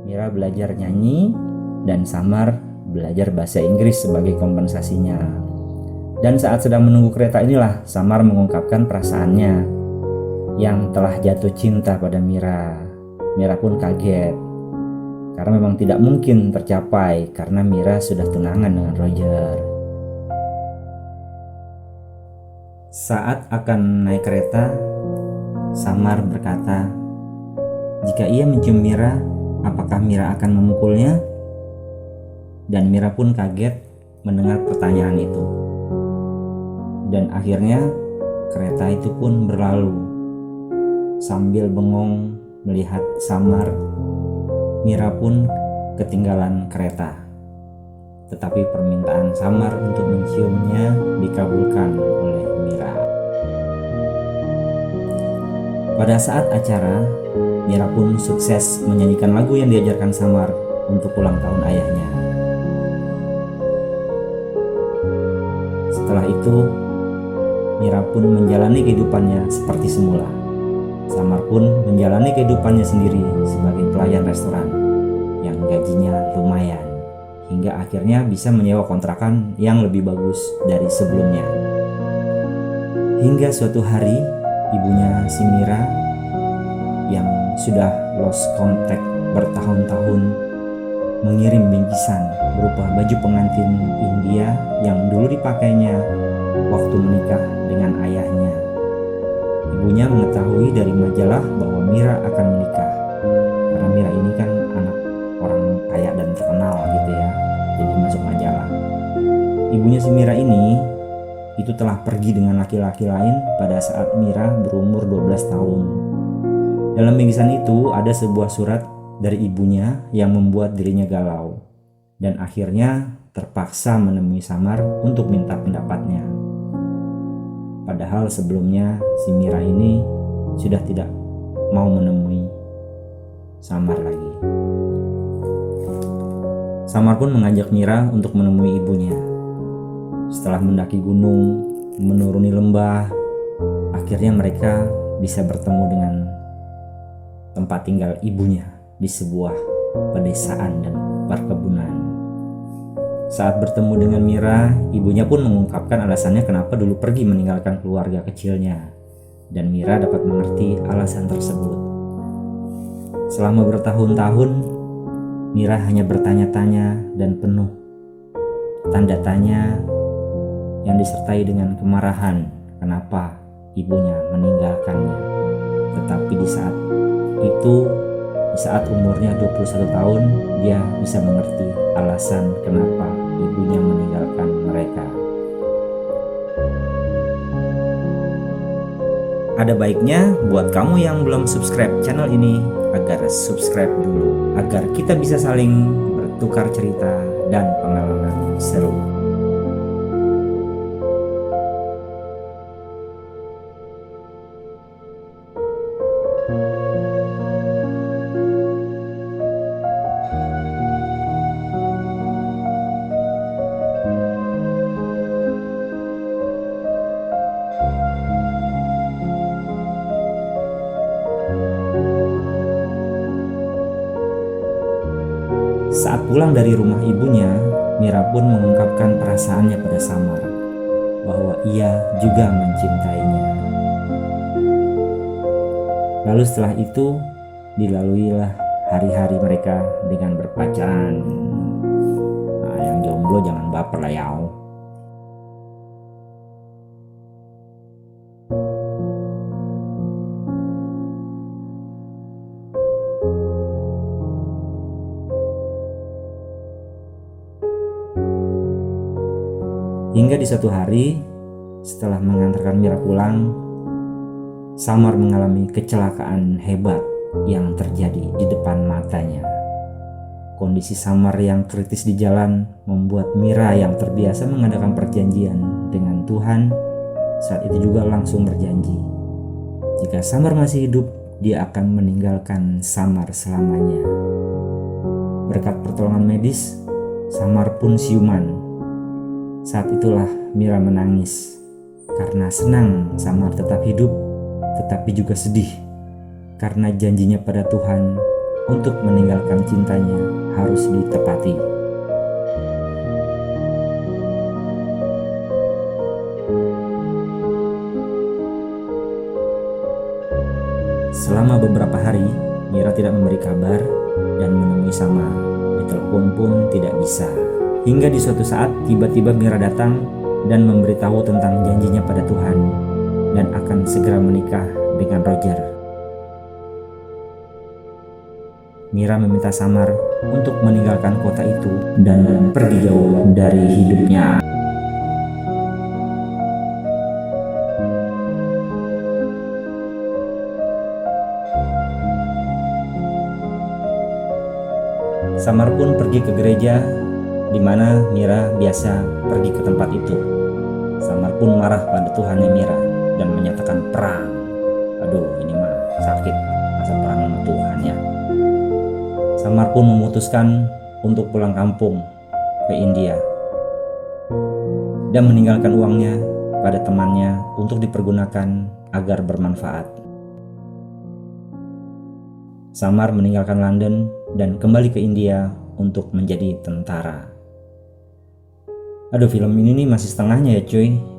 Mira belajar nyanyi dan Samar belajar bahasa Inggris sebagai kompensasinya. Dan saat sedang menunggu kereta inilah Samar mengungkapkan perasaannya yang telah jatuh cinta pada Mira. Mira pun kaget karena memang tidak mungkin tercapai karena Mira sudah tunangan dengan Roger. Saat akan naik kereta, Samar berkata, jika ia mencium Mira, apakah Mira akan memukulnya? Dan Mira pun kaget mendengar pertanyaan itu. Dan akhirnya kereta itu pun berlalu. Sambil bengong melihat Samar, Mira pun ketinggalan kereta. Tetapi permintaan Samar untuk menciumnya dikabulkan oleh Mira. Pada saat acara, Mira pun sukses menyanyikan lagu yang diajarkan Samar untuk ulang tahun ayahnya. Setelah itu, Mira pun menjalani kehidupannya seperti semula. Samar pun menjalani kehidupannya sendiri sebagai pelayan restoran yang gajinya lumayan, hingga akhirnya bisa menyewa kontrakan yang lebih bagus dari sebelumnya. Hingga suatu hari, ibunya si Mira yang sudah lost contact bertahun-tahun mengirim bingkisan berupa baju pengantin India yang dulu dipakainya waktu menikah dengan ayahnya. Ibunya mengetahui dari majalah bahwa Mira akan menikah, karena Mira ini kan anak orang kaya dan terkenal gitu ya, jadi masuk majalah. Ibunya si Mira ini itu telah pergi dengan laki-laki lain pada saat Mira berumur 12 tahun. Dalam bingkisan itu ada sebuah surat dari ibunya yang membuat dirinya galau, dan akhirnya terpaksa menemui Samar untuk minta pendapatnya. Padahal sebelumnya si Mira ini sudah tidak mau menemui Samar lagi. Samar pun mengajak Mira untuk menemui ibunya. Setelah mendaki gunung, menuruni lembah, akhirnya mereka bisa bertemu dengan tempat tinggal ibunya di sebuah pedesaan dan perkebunan. Saat bertemu dengan Mira, ibunya pun mengungkapkan alasannya kenapa dulu pergi meninggalkan keluarga kecilnya, dan Mira dapat mengerti alasan tersebut. Selama bertahun-tahun, Mira hanya bertanya-tanya dan penuh tanda tanya yang disertai dengan kemarahan kenapa ibunya meninggalkannya. Tetapi di saat itu, di saat umurnya 21 tahun, dia bisa mengerti alasan kenapa ibunya meninggalkan mereka. Ada baiknya buat kamu yang belum subscribe channel ini agar subscribe dulu, agar kita bisa saling bertukar cerita dan pengalaman seru. Saat pulang dari rumah ibunya, Mira pun mengungkapkan perasaannya pada Samar, bahwa ia juga mencintainya. Lalu setelah itu, dilaluilah hari-hari mereka dengan berpacaran. Nah, yang jomblo jangan baper lah ya. Hingga di suatu hari, setelah mengantarkan Mira pulang, Samar mengalami kecelakaan hebat yang terjadi di depan matanya. Kondisi Samar yang kritis di jalan membuat Mira yang terbiasa mengadakan perjanjian dengan Tuhan saat itu juga langsung berjanji, jika Samar masih hidup, dia akan meninggalkan Samar selamanya. Berkat pertolongan medis, Samar pun siuman. Saat itulah Mira menangis karena senang Samar tetap hidup, tetapi juga sedih karena janjinya pada Tuhan untuk meninggalkan cintanya harus ditepati. Selama beberapa hari, Mira tidak memberi kabar dan menemui Samar. Ditelepon pun tidak bisa. Hingga di suatu saat, tiba-tiba Mira datang dan memberitahu tentang janjinya pada Tuhan dan akan segera menikah dengan Roger. Mira meminta Samar untuk meninggalkan kota itu dan pergi jauh dari hidupnya. Samar pun pergi ke gereja di mana Mira biasa pergi ke tempat itu. Samar pun marah pada Tuhannya Mira dan menyatakan perang. Aduh, ini mah sakit, masa perang sama Tuhan ya. Samar pun memutuskan untuk pulang kampung ke India dan meninggalkan uangnya pada temannya untuk dipergunakan agar bermanfaat. Samar meninggalkan London dan kembali ke India untuk menjadi tentara. Aduh, film ini nih masih setengahnya ya cuy.